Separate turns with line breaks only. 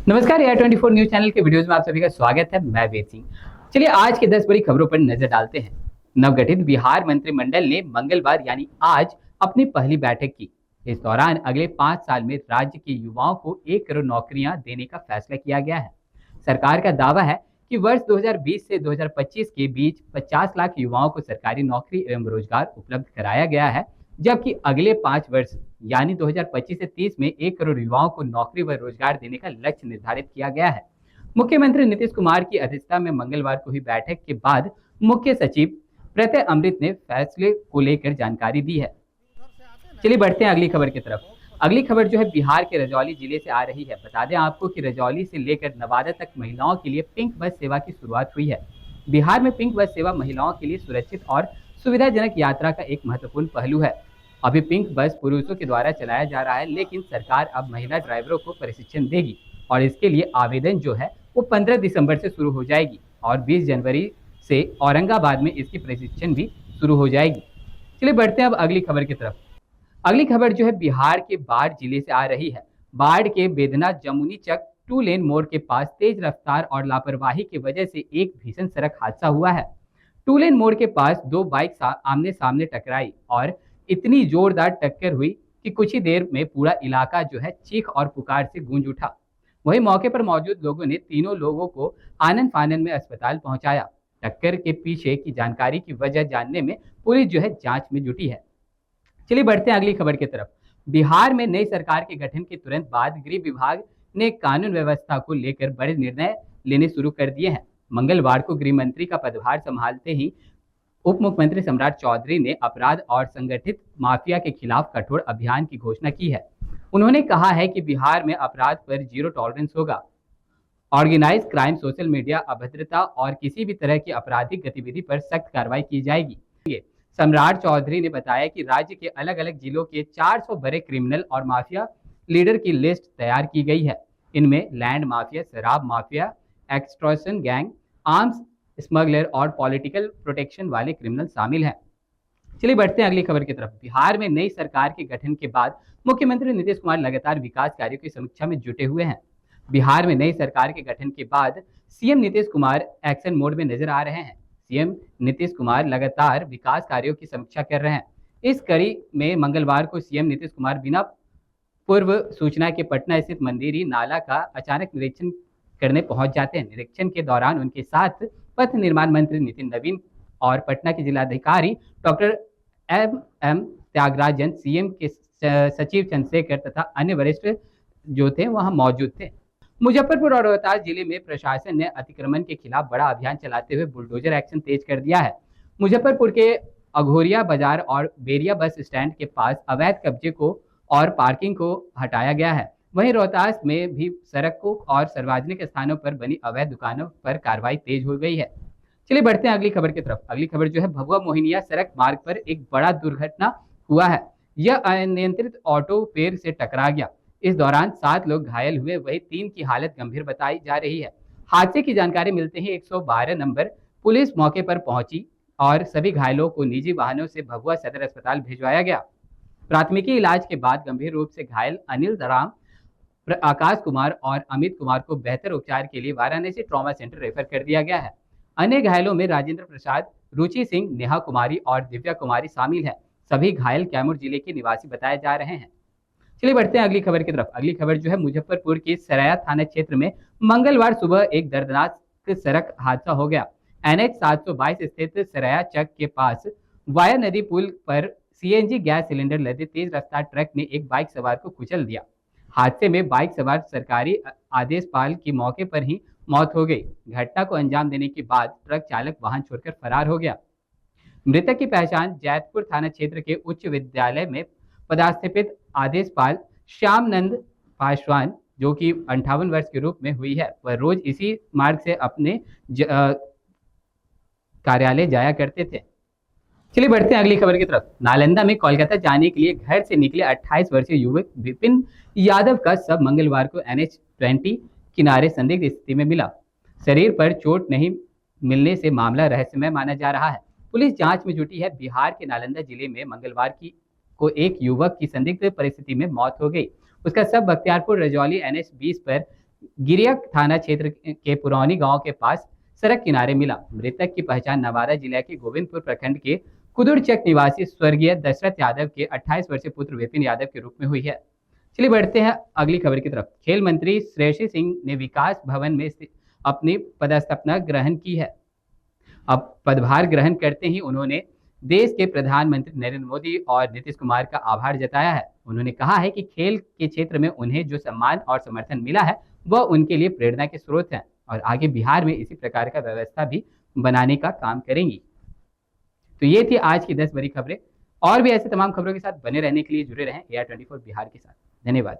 नमस्कार AR 24 news channel के videos में आप सभी का स्वागत है। मैं वेद सिंह। चलिए आज के 10 बड़ी खबरों पर नजर डालते हैं। नवगठित बिहार मंत्रिमंडल ने मंगलवार यानी आज अपनी पहली बैठक की। इस दौरान अगले 5 साल में राज्य के युवाओं को 1 करोड़ नौकरियां देने का फैसला किया गया है। सरकार का दावा है कि वर्ष 2020 से 2025 के बीच 50 लाख युवाओं को सरकारी नौकरी एवं रोजगार उपलब्ध कराया गया है, जबकि अगले 5 वर्ष यानी 2025 से 30 में 1 करोड़ युवाओं को नौकरी व रोजगार देने का लक्ष्य निर्धारित किया गया है। मुख्यमंत्री नीतीश कुमार की अध्यक्षता में मंगलवार को हुई बैठक के बाद मुख्य सचिव प्रत्यय अमृत ने फैसले को लेकर जानकारी दी है। चलिए बढ़ते हैं अगली खबर की तरफ। अगली खबर जो है बिहार के रजौली जिले से आ रही है। बता दें आपको कि रजौली से लेकर नवादा तक महिलाओं के लिए पिंक बस सेवा की शुरुआत हुई है। बिहार में पिंक बस सेवा महिलाओं के लिए सुरक्षित और सुविधाजनक यात्रा का एक महत्वपूर्ण पहलू है। अभी पिंक बस पुरुषों के द्वारा चलाया जा रहा है, लेकिन सरकार अब महिला ड्राइवरों को प्रशिक्षण देगी और इसके लिए आवेदन जो है वो 15 दिसंबर से शुरू हो जाएगी और 20 जनवरी से औरंगाबाद में इसकी प्रशिक्षण भी शुरू हो जाएगी। चलिए बढ़ते हैं अब अगली खबर की तरफ। अगली खबर जो है बिहार के बाढ़ जिले से आ रही है। बाढ़ के बेदना जमुनी चक 2 लेन मोड़ के पास तेज रफ्तार और लापरवाही की वजह से एक भीषण सड़क हादसा हुआ है। 2 लेन मोड़ के पास 2 बाइक आमने सामने टकराई और इतनी जोरदार टक्कर हुई कि कुछ ही देर में पूरा इलाका जो है चीख और पुकार से गूंज उठा। वहीं मौके पर मौजूद लोगों ने तीनों लोगों को आनन फानन में अस्पताल पहुंचाया। टक्कर के पीछे की जानकारी की वजह जानने में पुलिस जो है जांच में जुटी है। चलिए बढ़ते हैं अगली खबर की तरफ। बिहार में नई सरकार के गठन के तुरंत बाद गृह विभाग ने कानून व्यवस्था को लेकर बड़े निर्णय लेने शुरू कर दिए हैं। मंगलवार को गृह मंत्री का पदभार संभालते ही उप मुख्यमंत्री सम्राट चौधरी ने अपराध और संगठित माफिया के खिलाफ कठोर अभियान की घोषणा की है। उन्होंने कहा है कि बिहार में अपराध पर जीरो टॉलरेंस होगा। ऑर्गेनाइज क्राइम, सोशल मीडिया अभद्रता और किसी भी तरह की आपराधिक गतिविधि पर सख्त कार्रवाई की जाएगी। सम्राट चौधरी ने बताया कि राज्य के अलग अलग जिलों के 400 बड़े क्रिमिनल और माफिया लीडर की लिस्ट तैयार की गई है। इनमें लैंड माफिया, शराब mafia, extortion gang, arms smuggler और पॉलिटिकल प्रोटेक्शन वाले क्रिमिनल शामिल हैं। चलिए बढ़ते हैं अगली खबर की तरफ। बिहार में नई सरकार के गठन के बाद मुख्यमंत्री नीतीश कुमार लगातार विकास कार्यों की समीक्षा में जुटे हुए हैं। बिहार में नई सरकार के गठन के बाद CM Nitish Kumar action mode में नजर आ रहे हैं। सीएम नीतीश कुमार लगातार विकास कार्यों की समीक्षा कर रहे हैं। इस कड़ी में मंगलवार को सीएम नीतीश कुमार बिना पूर्व सूचना के पटना स्थित मंदिरी नाला का अचानक निरीक्षण करने पहुंच जाते हैं। निरीक्षण के दौरान उनके साथ पथ निर्माण मंत्री नितिन नवीन और पटना के जिलाधिकारी डॉक्टर एम त्यागराजन, सीएम के सचिव चंद्रशेखर तथा अन्य वरिष्ठ जो थे वहां मौजूद थे। मुजफ्फरपुर और रोहतास जिले में प्रशासन ने अतिक्रमण के खिलाफ बड़ा अभियान चलाते हुए बुलडोजर एक्शन तेज कर दिया है। मुजफ्फरपुर के अघोरिया बाजार और बेरिया बस स्टैंड के पास अवैध कब्जे को और पार्किंग को हटाया गया है। वहीं रोहतास में भी सड़कों और सार्वजनिक स्थानों पर बनी अवैध दुकानों पर कार्रवाई तेज हो गई है। चलिए बढ़ते हैं अगली खबर की तरफ। अगली खबर जो है भभुआ मोहिनिया सड़क मार्ग पर एक बड़ा दुर्घटना हुआ है। यह अनियंत्रित ऑटो पेड़ से टकरा गया। इस दौरान 7 लोग घायल हुए, वही 3 की हालत गंभीर बताई जा रही है। हादसे की जानकारी मिलते ही 112 नंबर पुलिस मौके पर पहुंची और सभी घायलों को निजी वाहनों से भभुआ सदर अस्पताल भिजवाया गया। प्राथमिकी इलाज के बाद गंभीर रूप से घायल अनिल राम, आकाश कुमार और अमित कुमार को बेहतर उपचार के लिए वाराणसी ट्रॉमा सेंटर रेफर कर दिया गया है। अन्य घायलों में राजेंद्र प्रसाद, रुचि सिंह, नेहा कुमारी और दिव्या कुमारी शामिल हैं। सभी घायल कैमूर जिले के निवासी बताए जा रहे हैं। चलिए बढ़ते हैं अगली खबर की तरफ। अगली खबर जो है मुजफ्फरपुर के सराया थाना क्षेत्र में मंगलवार सुबह एक दर्दनाक सड़क हादसा हो गया। NH 722 स्थित सराया चक के पास वाया नदी पुल पर CNG गैस सिलेंडर लदे तेज रफ्तार ट्रक ने एक बाइक सवार को कुचल दिया। हादसे में बाइक सवार सरकारी आदेशपाल की मौके पर ही मौत हो गई। घटना को अंजाम देने के बाद ट्रक चालक वाहन छोड़कर फरार हो गया। मृतक की पहचान जैतपुर थाना क्षेत्र के उच्च विद्यालय में पदस्थापित आदेशपाल श्यामनंद पासवान, जो कि 58 वर्ष के रूप में हुई है। वह रोज इसी मार्ग से अपने कार्यालय जाया करते थे। चलिए बढ़ते हैं अगली खबर की तरफ। नालंदा में कोलकाता जाने के लिए घर से निकले 28 वर्षीय युवक विपिन यादव का शव मंगलवार को NH 20 किनारे संदिग्ध स्थिति में मिला। शरीर पर चोट नहीं मिलने से मामला रहस्यमय माना जा रहा है। पुलिस जांच में जुटी है। बिहार के नालंदा जिले में मंगलवार को एक युवक की संदिग्ध परिस्थिति में मौत हो गई। उसका शव बख्तियारपुर रजौली NH 20 पर गिरिया थाना क्षेत्र के पुरौनी गांव के पास सड़क किनारे मिला। मृतक की पहचान नवादा जिले के गोविंदपुर प्रखंड के कुदुरचक निवासी स्वर्गीय दशरथ यादव के 28 वर्षीय पुत्र विपिन यादव के रूप में हुई है। चलिए बढ़ते हैं अगली खबर की तरफ। खेल मंत्री श्रेयसी सिंह ने विकास भवन में अपनी पदस्थापना ग्रहण की है। अब पदभार ग्रहण करते ही उन्होंने देश के प्रधानमंत्री नरेंद्र मोदी और नीतीश कुमार का आभार जताया है। उन्होंने कहा है कि खेल के क्षेत्र में उन्हें जो सम्मान और समर्थन मिला है वह उनके लिए प्रेरणा के स्रोत हैं और आगे बिहार में इसी प्रकार का व्यवस्था भी बनाने का काम करेंगी। तो ये थी आज की 10 बड़ी खबरें। और भी ऐसे तमाम खबरों के साथ बने रहने के लिए जुड़े रहें AR24 बिहार के साथ। धन्यवाद।